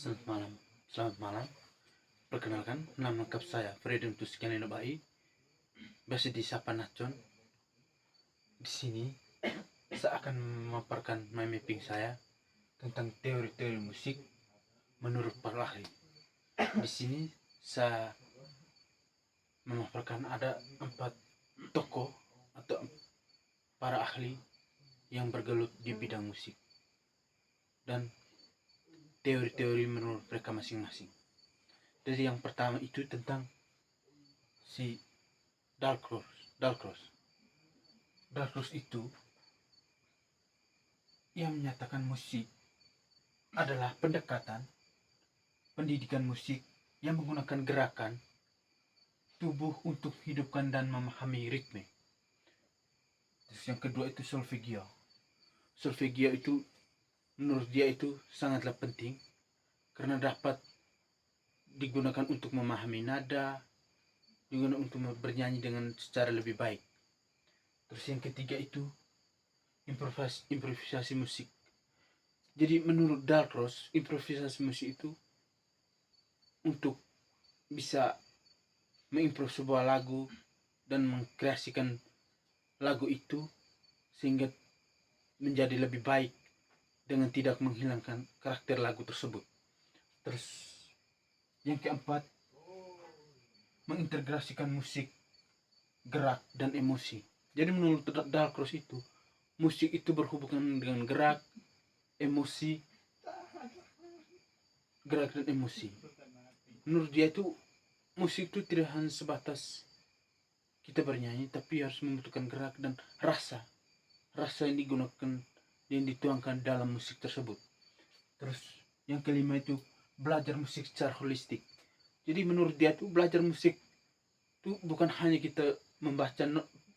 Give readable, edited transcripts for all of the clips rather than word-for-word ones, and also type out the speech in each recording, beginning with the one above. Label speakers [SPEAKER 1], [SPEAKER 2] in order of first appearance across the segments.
[SPEAKER 1] Selamat malam. Selamat malam. Perkenalkan, nama lengkap saya Freedom Tuskianino Bai. Biasa disapa Nacon. Di sini saya akan memaparkan my mapping saya tentang teori-teori musik menurut para ahli. Di sini saya memaparkan ada 4 tokoh atau para ahli yang bergelut di bidang musik dan teori-teori menurut mereka masing-masing. Jadi yang pertama itu tentang si Dalcroze. Dalcroze itu ia menyatakan musik adalah pendekatan pendidikan musik yang menggunakan gerakan tubuh untuk hidupkan dan memahami ritme. Terus yang kedua itu solfeggio. Solfeggio itu menurut dia itu sangatlah penting karena dapat digunakan untuk memahami nada, digunakan untuk bernyanyi dengan secara lebih baik. Terus yang ketiga itu improvisasi musik. Jadi menurut Dalcroze, improvisasi musik itu untuk bisa mengimprove sebuah lagu dan mengkreasikan lagu itu sehingga menjadi lebih baik dengan tidak menghilangkan karakter lagu tersebut. Terus yang keempat, mengintegrasikan musik, gerak, dan emosi. Jadi menurut Dalcroze itu, musik itu berhubungan dengan gerak, emosi, gerak dan emosi. Menurut dia itu musik itu tidak hanya sebatas kita bernyanyi, tapi harus membutuhkan gerak dan rasa yang digunakan, yang dituangkan dalam musik tersebut. Terus yang kelima itu belajar musik secara holistik. Jadi menurut dia tuh belajar musik itu bukan hanya kita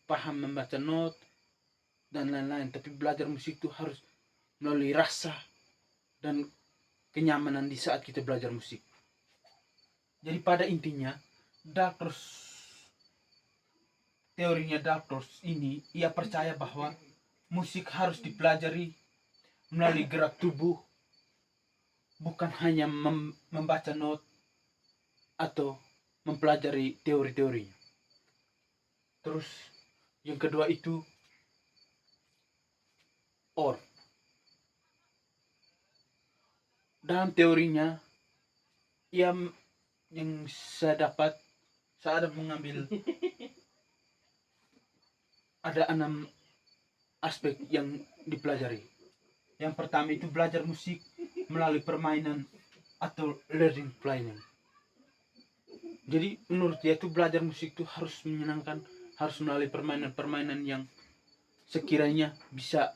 [SPEAKER 1] paham membaca not dan lain-lain, tapi belajar musik itu harus melalui rasa dan kenyamanan di saat kita belajar musik. Jadi pada intinya teorinya Dalcroze ini, ia percaya bahwa musik harus dipelajari melalui gerak tubuh, bukan hanya membaca not atau mempelajari teori-teorinya. Terus yang kedua itu Orff. Dalam teorinya, yang saya ada mengambil ada 6 aspek yang dipelajari. Yang pertama itu belajar musik melalui permainan atau learning playing. Jadi menurut dia itu belajar musik itu harus menyenangkan, harus melalui permainan-permainan yang sekiranya bisa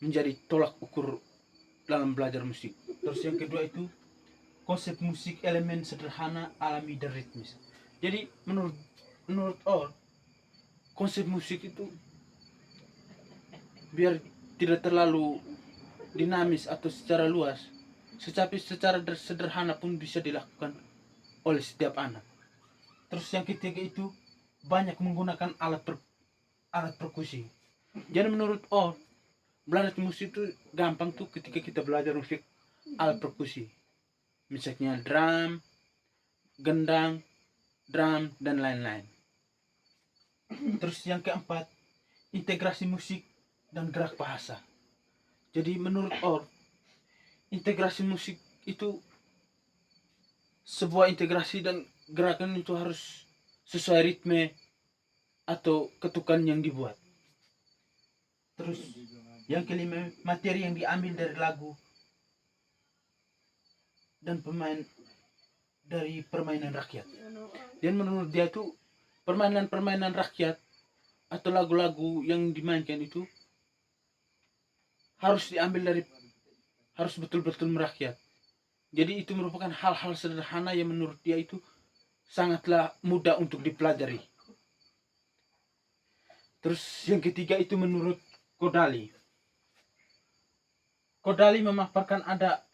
[SPEAKER 1] menjadi tolak ukur dalam belajar musik. Terus yang kedua itu konsep musik elemen sederhana, alami, dan ritmis. Jadi menurut Orff, konsep musik itu biar tidak terlalu dinamis atau secara luas, tetapi secara sederhana pun bisa dilakukan oleh setiap anak. Terus yang ketiga itu banyak menggunakan alat perkusi. Jadi menurut Orff, belajar musik itu gampang tuh ketika kita belajar musik alat perkusi. Misalnya drum, gendang, drum, dan lain-lain. Terus yang keempat, integrasi musik dan gerak bahasa. Jadi menurut Orff, integrasi musik itu sebuah integrasi dan gerakan itu harus sesuai ritme atau ketukan yang dibuat. Terus yang kelima, materi yang diambil dari lagu dan dari permainan rakyat. Dan menurut dia itu permainan rakyat atau lagu-lagu yang dimainkan itu harus betul-betul merakyat. Jadi itu merupakan hal-hal sederhana yang menurut dia itu sangatlah mudah untuk dipelajari. Terus yang ketiga itu menurut Kodali. Kodali memaparkan ada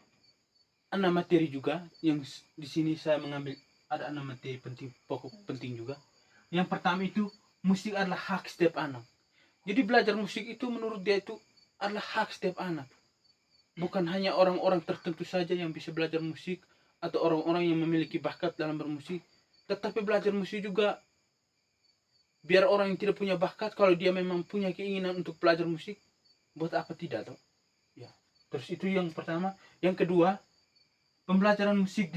[SPEAKER 1] 6 materi juga, yang di sini saya mengambil ada 6 materi pokok penting juga. Yang pertama itu musik adalah hak setiap anak. Jadi belajar musik itu menurut dia itu adalah hak setiap anak. bukan hanya orang-orang tertentu saja yang bisa belajar musik atau orang-orang yang memiliki bakat dalam bermusik, tetapi belajar musik juga biar orang yang tidak punya bakat, kalau dia memang punya keinginan untuk belajar musik, buat apa tidak toh? Ya. Terus itu yang pertama. Yang kedua, pembelajaran musik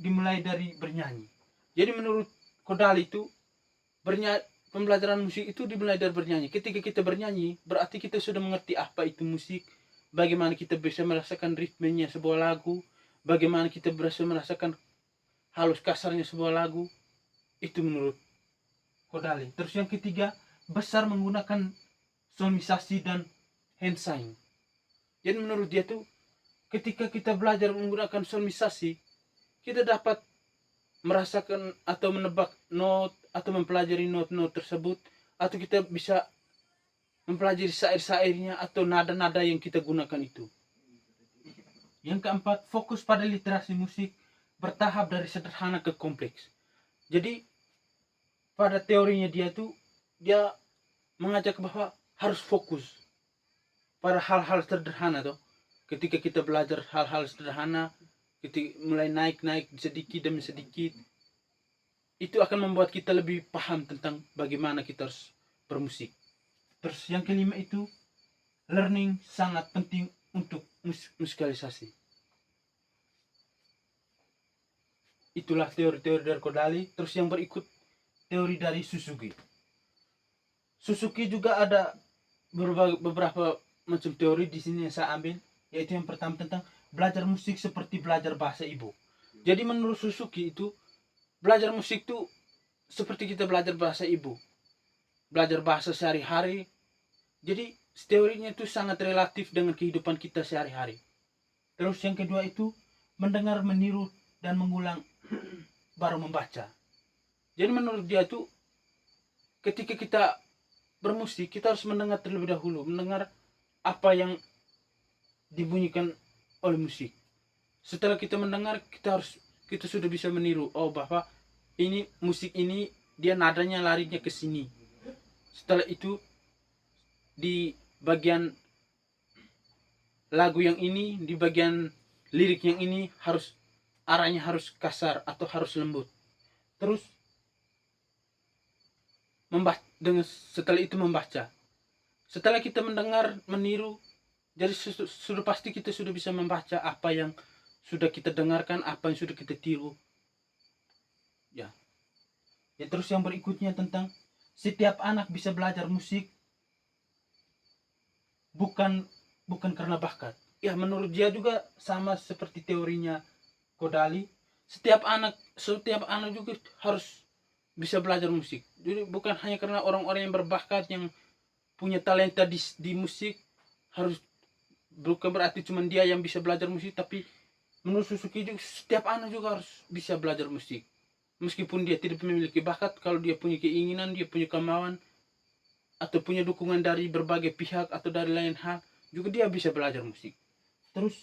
[SPEAKER 1] dimulai dari bernyanyi. Jadi menurut Kodali itu pembelajaran musik itu dimulai dari bernyanyi. Ketika kita bernyanyi, berarti kita sudah mengerti apa itu musik, bagaimana kita bisa merasakan ritmenya sebuah lagu, bagaimana kita bisa merasakan halus kasarnya sebuah lagu. Itu menurut Kodali. Terus yang ketiga, besar menggunakan solmisasi dan hand sign. Jadi menurut dia tuh, ketika kita belajar menggunakan solmisasi, kita dapat merasakan atau menebak not atau mempelajari not-not tersebut, atau kita bisa mempelajari syair-syairnya atau nada-nada yang kita gunakan itu. Yang keempat, fokus pada literasi musik bertahap dari sederhana ke kompleks. Jadi pada teorinya dia mengajak bahwa harus fokus pada hal-hal sederhana toh. Ketika kita belajar hal-hal sederhana, ketika mulai naik sedikit demi sedikit, itu akan membuat kita lebih paham tentang bagaimana kita harus bermusik. Terus yang kelima itu, learning sangat penting untuk musikalisasi. Itulah teori-teori dari Kodali. Terus yang berikut, teori dari Suzuki. Suzuki juga ada beberapa macam teori di sini yang saya ambil, yaitu yang pertama tentang belajar musik seperti belajar bahasa ibu. Jadi menurut Suzuki itu, belajar musik itu seperti kita belajar bahasa ibu, belajar bahasa sehari-hari. Jadi teorinya itu sangat relatif dengan kehidupan kita sehari-hari. Terus yang kedua itu, mendengar, meniru, dan mengulang baru membaca. Jadi menurut dia itu, ketika kita bermusik, kita harus mendengar terlebih dahulu, mendengar apa yang dibunyikan oleh musik. Setelah kita mendengar, kita sudah bisa meniru, oh bahwa ini musik ini dia nadanya larinya ke sini. Setelah itu di bagian lagu yang ini, di bagian lirik yang ini arahnya harus kasar atau harus lembut. Terus setelah itu membaca. Setelah kita mendengar, meniru, jadi sudah pasti kita sudah bisa membaca apa yang sudah kita dengarkan, apa yang sudah kita tiru. Ya. Terus yang berikutnya tentang setiap anak bisa belajar musik bukan karena bakat. Ya, menurut dia juga sama seperti teorinya Kodali. Setiap anak juga harus bisa belajar musik. Jadi bukan hanya karena orang-orang yang berbakat, yang punya talenta di musik, bukan berarti cuma dia yang bisa belajar musik, tapi menurut Suzuki juga setiap anak juga harus bisa belajar musik. Meskipun dia tidak memiliki bakat, kalau dia punya keinginan, dia punya kemauan, atau punya dukungan dari berbagai pihak atau dari lain hal, juga dia bisa belajar musik. Terus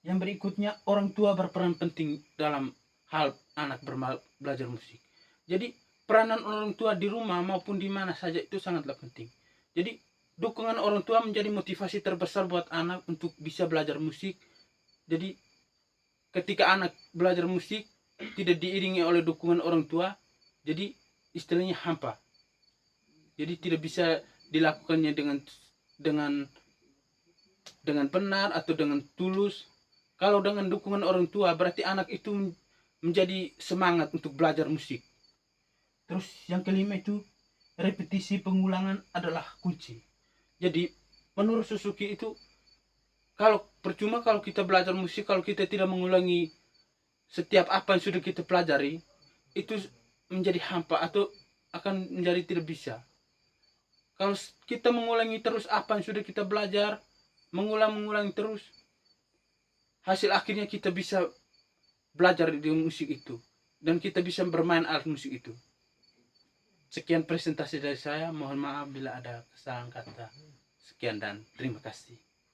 [SPEAKER 1] yang berikutnya, orang tua berperan penting dalam hal anak belajar musik. Jadi peranan orang tua di rumah maupun di mana saja itu sangatlah penting. Jadi dukungan orang tua menjadi motivasi terbesar buat anak untuk bisa belajar musik. Jadi ketika anak belajar musik tidak diiringi oleh dukungan orang tua, jadi istilahnya hampa. Jadi tidak bisa dilakukannya dengan benar atau dengan tulus. Kalau dengan dukungan orang tua, berarti anak itu menjadi semangat untuk belajar musik. Terus yang kelima itu, repetisi pengulangan adalah kunci. Jadi menurut Suzuki itu, percuma kalau kita belajar musik, kalau kita tidak mengulangi setiap apa yang sudah kita pelajari, itu menjadi hampa atau akan menjadi tidak bisa. Kalau kita mengulangi terus apa yang sudah kita belajar, mengulang terus, hasil akhirnya kita bisa belajar di musik itu, dan kita bisa bermain alat musik itu. Sekian presentasi dari saya, mohon maaf bila ada kesalahan kata. Sekian dan terima kasih.